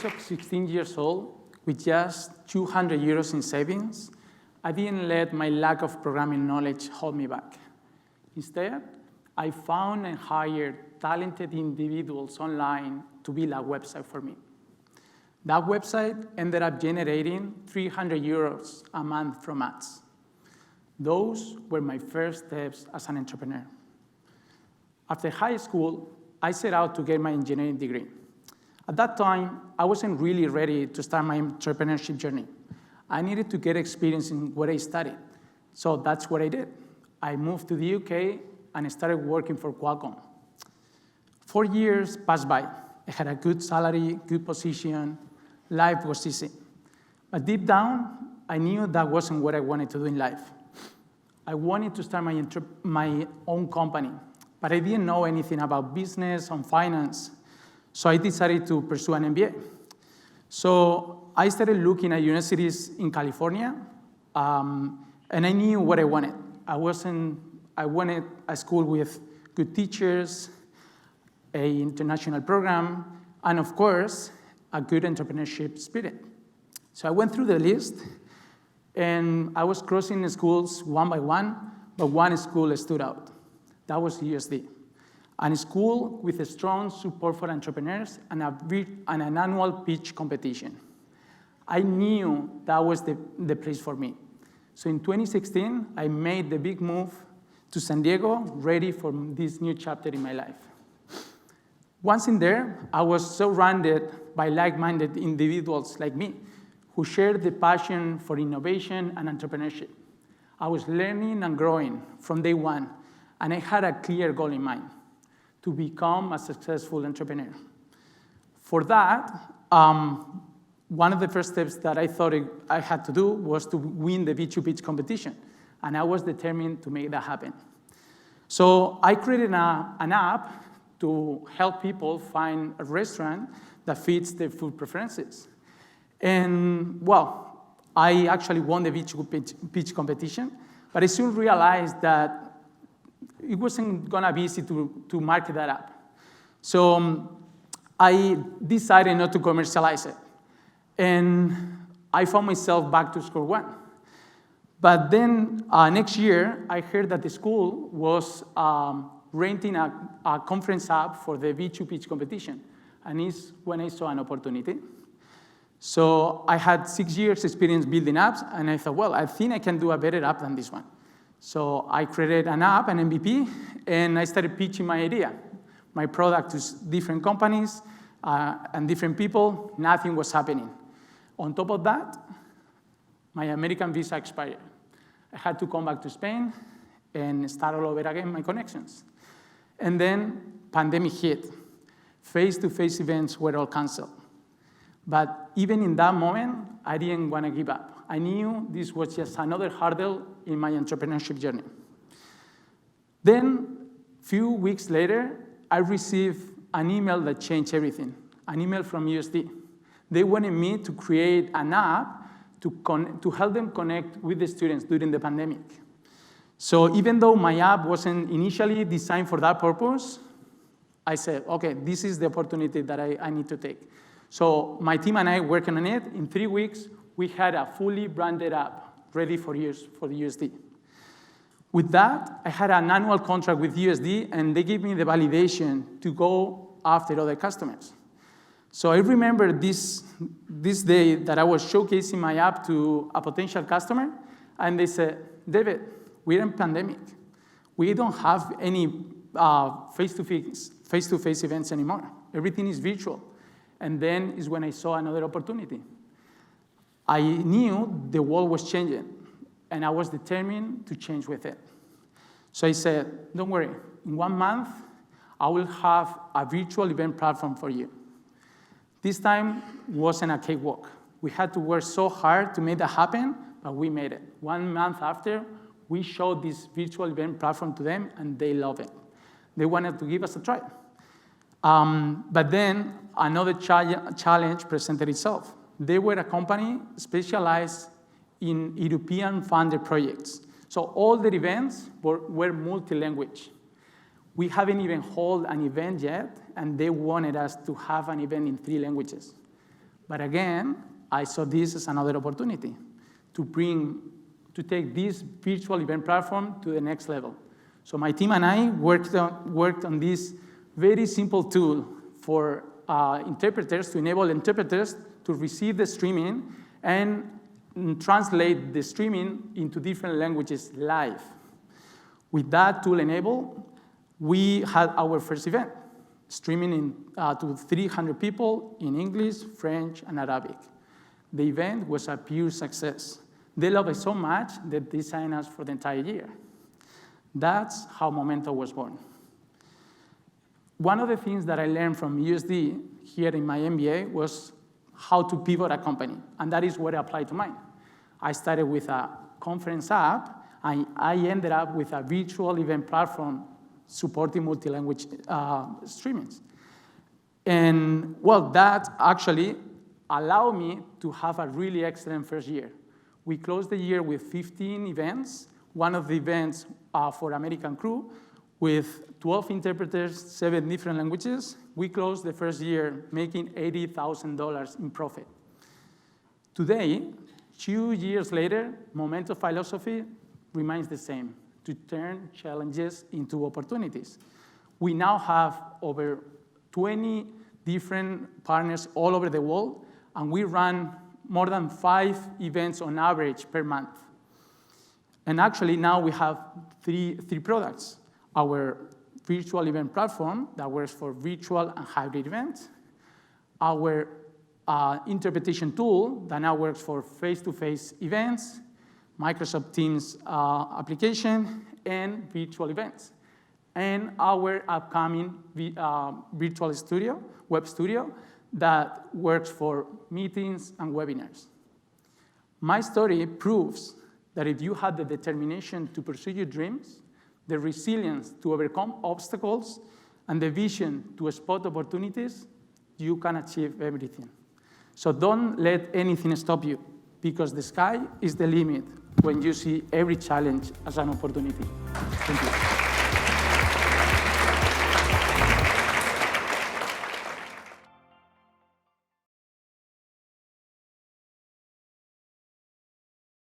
age of 16 years old, with just 200 euros in savings, I didn't let my lack of programming knowledge hold me back. Instead, I found and hired talented individuals online to build a website for me. That website ended up generating 300 euros a month from ads. Those were my first steps as an entrepreneur. After high school, I set out to get my engineering degree. At that time, I wasn't really ready to start my entrepreneurship journey. I needed to get experience in what I studied. So that's what I did. I moved to the UK and started working for Qualcomm. 4 years passed by. I had a good salary, good position. Life was easy. But deep down, I knew that wasn't what I wanted to do in life. I wanted to start my own company, but I didn't know anything about business or finance. So I decided to pursue an MBA. So I started looking at universities in California, and I knew what I wanted. I wanted a school with good teachers, an international program, and of course, a good entrepreneurship spirit. So I went through the list, and I was crossing the schools one by one, but one school stood out. That was USD, a school with a strong support for entrepreneurs and an annual pitch competition. I knew that was the place for me. So in 2016, I made the big move to San Diego, ready for this new chapter in my life. Once in there, I was surrounded by like-minded individuals like me who shared the passion for innovation and entrepreneurship. I was learning and growing from day one, and I had a clear goal in mind: to become a successful entrepreneur. For that, one of the first steps that I thought I had to do was to win the V2 pitch competition, and I was determined to make that happen. So I created an app to help people find a restaurant that fits their food preferences. And, well, I actually won the V2 pitch competition, but I soon realized that it wasn't going to be easy to market that app. So I decided not to commercialize it. And I found myself back to square one. But then next year, I heard that the school was renting a conference app for the V2 pitch competition. And it's when I saw an opportunity. So I had 6 years experience building apps, and I thought, well, I think I can do a better app than this one. So I created an app, an MVP, and I started pitching my idea, my product to different companies and different people. Nothing was happening. On top of that, my American visa expired. I had to come back to Spain and start all over again my connections. And then pandemic hit. Face-to-face events were all canceled. But even in that moment, I didn't want to give up. I knew this was just another hurdle in my entrepreneurship journey. Then, a few weeks later, I received an email that changed everything, an email from USD. They wanted me to create an app to help them connect with the students during the pandemic. So even though my app wasn't initially designed for that purpose, I said, okay, this is the opportunity that I need to take. So my team and I working on it. In 3 weeks, we had a fully branded app ready for use for the USD. With that, I had an annual contract with USD, and they gave me the validation to go after other customers. So I remember this day that I was showcasing my app to a potential customer, and they said, David, we're in pandemic. We don't have any face-to-face events anymore. Everything is virtual. And then is when I saw another opportunity. I knew the world was changing, and I was determined to change with it. So I said, don't worry, in 1 month, I will have a virtual event platform for you. This time wasn't a cakewalk. We had to work so hard to make that happen, but we made it. 1 month after, we showed this virtual event platform to them, and they love it. They wanted to give us a try. But then another challenge presented itself. They were a company specialized in European funded projects. So all their events were multi-language. We haven't even held an event yet, and they wanted us to have an event in 3 languages. But again, I saw this as another opportunity to take this virtual event platform to the next level. So my team and I worked on this very simple tool for interpreters, to enable interpreters to receive the streaming and translate the streaming into different languages live. With that tool enabled, we had our first event, streaming to 300 people in English, French, and Arabic. The event was a pure success. They loved it so much that they signed us for the entire year. That's how Memento was born. One of the things that I learned from USD here in my MBA was how to pivot a company, and that is what I applied to mine. I started with a conference app, and I ended up with a virtual event platform supporting multi-language streamings. And well, that actually allowed me to have a really excellent first year. We closed the year with 15 events, one of the events for American crew, with 12 interpreters, 7 different languages. We closed the first year making $80,000 in profit. Today, 2 years later, Memento philosophy remains the same, to turn challenges into opportunities. We now have over 20 different partners all over the world, and we run more than 5 events on average per month. And actually now we have three products. Our virtual event platform that works for virtual and hybrid events, our interpretation tool that now works for face-to-face events, Microsoft Teams application, and virtual events, and our upcoming virtual studio, web studio, that works for meetings and webinars. My story proves that if you have the determination to pursue your dreams, the resilience to overcome obstacles, and the vision to spot opportunities, you can achieve everything. So don't let anything stop you, because the sky is the limit when you see every challenge as an opportunity. Thank you.